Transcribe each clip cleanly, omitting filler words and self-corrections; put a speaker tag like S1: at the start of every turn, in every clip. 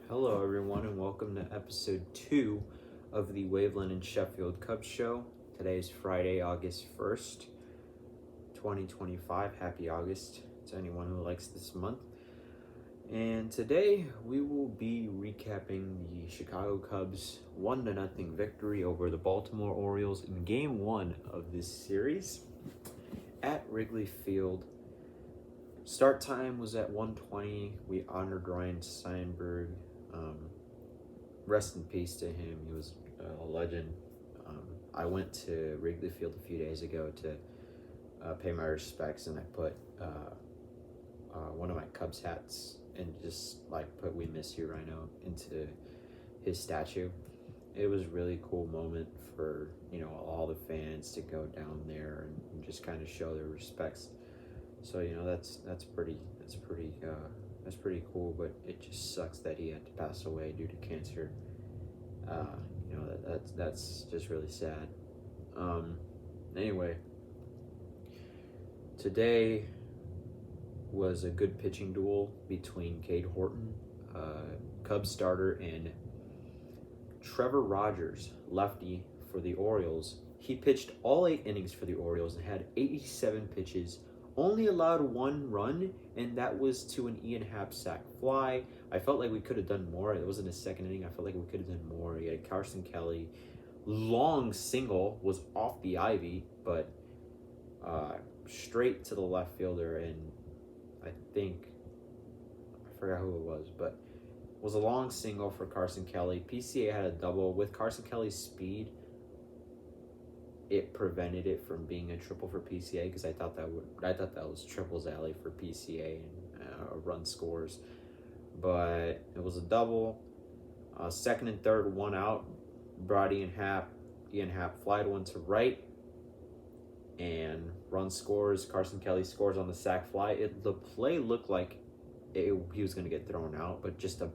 S1: Hello, everyone, and welcome to episode 2 of the Waveland and Sheffield Cubs Show. Today is Friday, August 1st, 2025. Happy August to anyone who likes this month. And today we will be recapping the Chicago Cubs 1-0 victory over the Baltimore Orioles in Game 1 of this series at Wrigley Field. Start time was at 1:20. We honored Ryan Steinberg. Rest in peace to him. He was a legend. I went to Wrigley Field a few days ago to pay my respects, and I put one of my Cubs hats and just put "We Miss You, Rhino" into his statue. It was a really cool moment for all the fans to go down there and just kind of show their respects. So that's pretty cool, but it just sucks that he had to pass away due to cancer. That's just really sad. Anyway, today was a good pitching duel between Cade Horton, Cubs starter, and Trevor Rogers, lefty for the Orioles. He pitched all 8 innings for the Orioles and had 87 pitches. Only allowed 1 run, and that was to an Ian Happ sac fly. I felt like we could have done more. It wasn't his second inning. I felt like we could have done more. He had Carson Kelly. Long single was off the ivy, but straight to the left fielder, and I forgot who it was, but it was a long single for Carson Kelly. PCA had a double. With Carson Kelly's speed, it prevented it from being a triple for PCA, because I thought that was triples alley for PCA and run scores, but it was a double. Second and third, 1 out. Brought Ian Happ flied one to right, and run scores. Carson Kelly scores on the sac fly. The play looked like he was going to get thrown out, but just a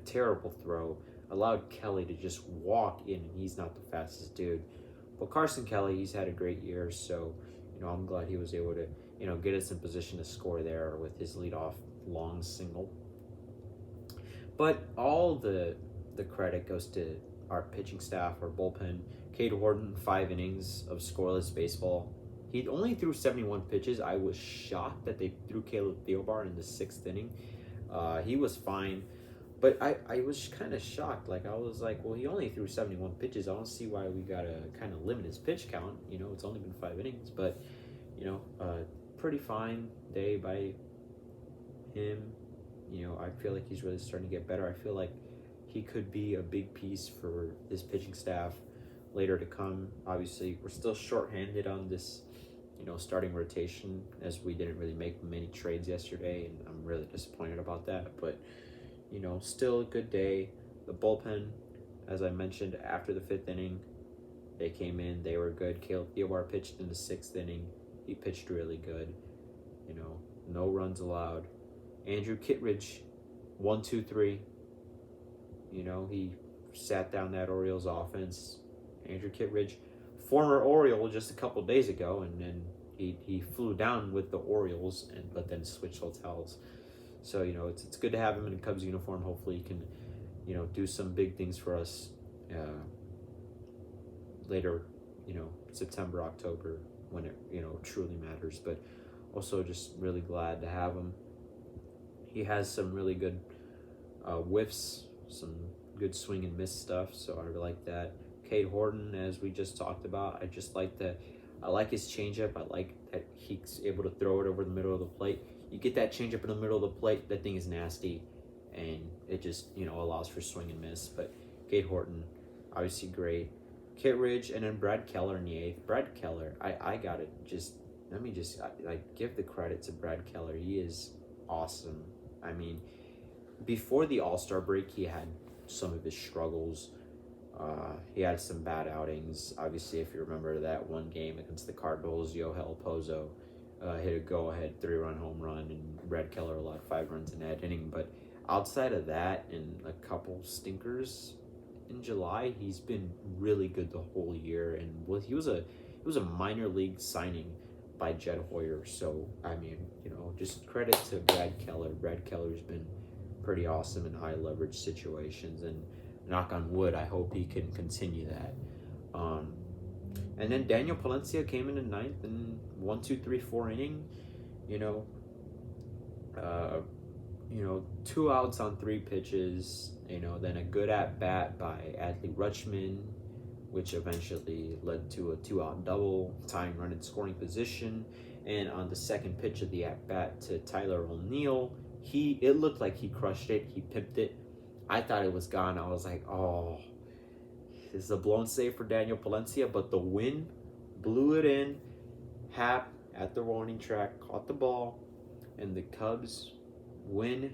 S1: terrible throw allowed Kelly to just walk in, and he's not the fastest dude. But Carson Kelly, he's had a great year, so I'm glad he was able to get us in position to score there with his leadoff long single. But all the credit goes to our pitching staff, our bullpen. Cade Horton, 5 innings of scoreless baseball. He only threw 71 pitches. I was shocked that they threw Caleb Theobar in the 6th inning. He was fine. But I was kind of shocked. I was like, well, he only threw 71 pitches. I don't see why we got to kind of limit his pitch count. It's only been 5 innings. But, pretty fine day by him. I feel like he's really starting to get better. I feel like he could be a big piece for this pitching staff later to come. Obviously, we're still shorthanded on this, starting rotation, as we didn't really make many trades yesterday, and I'm really disappointed about that. But still a good day. The bullpen, as I mentioned, after the 5th inning, they came in. They were good. Caleb Theobar pitched in the 6th inning. He pitched really good. No runs allowed. Andrew Kittredge, 1, 2, 3. He sat down that Orioles offense. Andrew Kittredge, former Oriole just a couple days ago, and then he flew down with the Orioles, but then switched hotels. So, it's good to have him in a Cubs uniform. Hopefully he can, do some big things for us later, September, October, when it, truly matters. But also just really glad to have him. He has some really good whiffs, some good swing and miss stuff, so I really like that. Cade Horton, as we just talked about, I like his changeup. I like that he's able to throw it over the middle of the plate. You get that changeup in the middle of the plate, that thing is nasty, and it just, allows for swing and miss. But Cade Horton, obviously great. Kittredge, and then Brad Keller in the 8th. Brad Keller, I gotta give the credit to Brad Keller. He is awesome. I mean, before the All-Star break, he had some of his struggles. He had some bad outings. Obviously, if you remember that one game against the Cardinals, Yohel Pozo hit a go-ahead 3-run home run, and Brad Keller allowed 5 runs in that inning. But outside of that and a couple stinkers in July, he's been really good the whole year. And he was a minor league signing by Jed Hoyer. So, I mean, just credit to Brad Keller. Brad pretty awesome in high leverage situations, and knock on wood, I hope he can continue that. And then Daniel Palencia came in the ninth and 1, 2, 3, 4 inning, you know, 2 outs on 3 pitches, then a good at bat by Adley Rutschman, which eventually led to a 2-out double, tying run in scoring position. And on the second pitch of the at bat to Tyler O'Neill, it looked like he crushed it. He pipped it. I thought it was gone. I was like, oh, this is a blown save for Daniel Palencia, but the wind blew it in. Hap at the warning track caught the ball, and the Cubs win.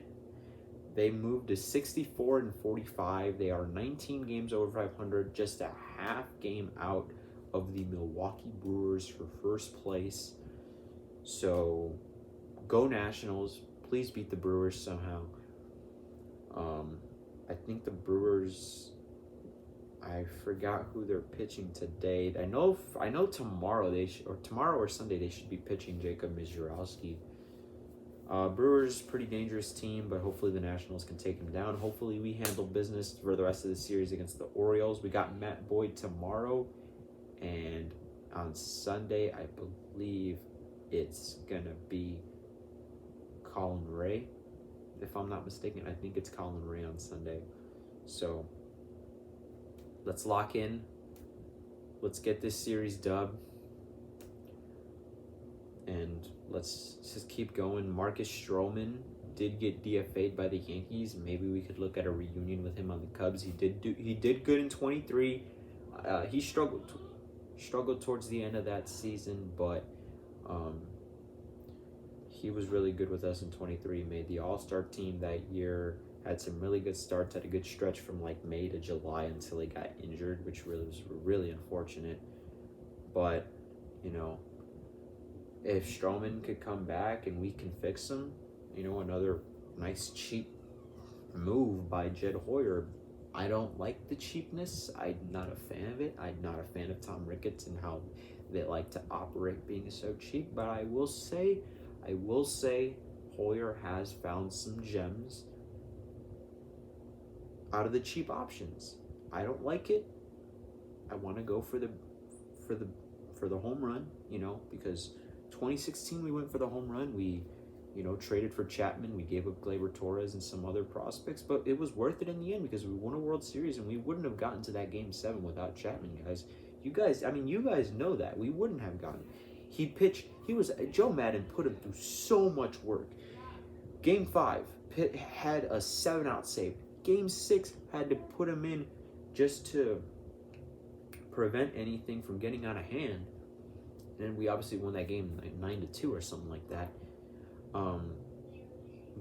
S1: They moved to 64-45. They are 19 games over 500, just a half game out of the Milwaukee Brewers for first place. So, go Nationals. Please beat the Brewers somehow. I think the Brewers, I forgot who they're pitching today. I know tomorrow tomorrow or Sunday they should be pitching Jacob Mizurowski. Brewers, pretty dangerous team, but hopefully the Nationals can take them down. Hopefully we handle business for the rest of the series against the Orioles. We got Matt Boyd tomorrow, and on Sunday, I believe it's going to be Colin Ray. If I'm not mistaken, I think it's Colin Ray on Sunday. So let's lock in. Let's get this series dubbed. And let's just keep going. Marcus Stroman did get DFA'd by the Yankees. Maybe we could look at a reunion with him on the Cubs. He did good in 23. He struggled towards the end of that season, but he was really good with us in 23. Made the All-Star team that year. Had some really good starts. Had a good stretch from like May to July until he got injured, which was really unfortunate. But if Stroman could come back and we can fix him, another nice cheap move by Jed Hoyer. I don't like the cheapness. I'm not a fan of it. I'm not a fan of Tom Ricketts and how they like to operate being so cheap. But I will say Hoyer has found some gems out of the cheap options. I don't like it. I want to go for the home run, because 2016 we went for the home run. We, traded for Chapman. We gave up Gleyber Torres and some other prospects, but it was worth it in the end because we won a World Series and we wouldn't have gotten to that Game 7 without Chapman, guys. You guys know that. We wouldn't have gotten. Joe Madden put him through so much work. Game 5, Pitt had a 7-out save. Game 6 had to put him in just to prevent anything from getting out of hand. And we obviously won that game 9-2 or something like that.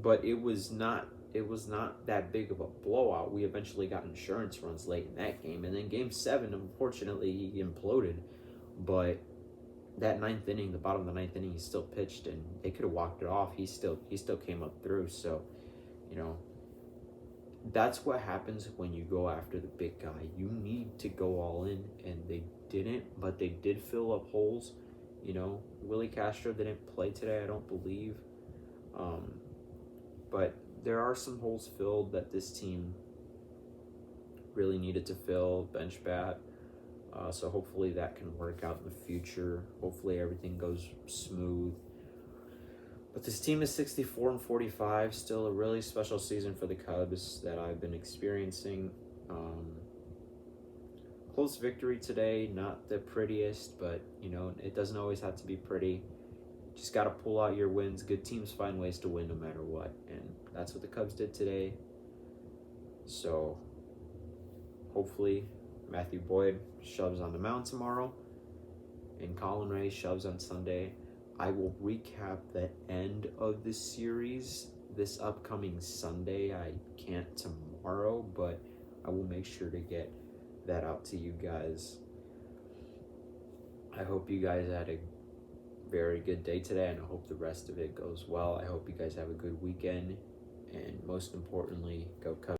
S1: But it was not that big of a blowout. We eventually got insurance runs late in that game, and then Game 7, unfortunately, he imploded. But that ninth inning, the bottom of the ninth inning, he still pitched, and they could have walked it off. He still came up through. So, that's what happens when you go after the big guy. You need to go all in, and they didn't, but they did fill up holes. Willie Castro didn't play today, I don't believe. But there are some holes filled that this team really needed to fill, bench bat. So hopefully that can work out in the future. Hopefully everything goes smooth. But this team is 64-45, still a really special season for the Cubs that I've been experiencing. Close victory today, not the prettiest, but it doesn't always have to be pretty. Just got to pull out your wins. Good teams find ways to win no matter what, and that's what the Cubs did today. So hopefully Matthew Boyd shoves on the mound tomorrow, and Colin Ray shoves on Sunday. I will recap the end of the series this upcoming Sunday. I can't tomorrow, but I will make sure to get that out to you guys. I hope you guys had a very good day today, and I hope the rest of it goes well. I hope you guys have a good weekend, and most importantly, go Cubs.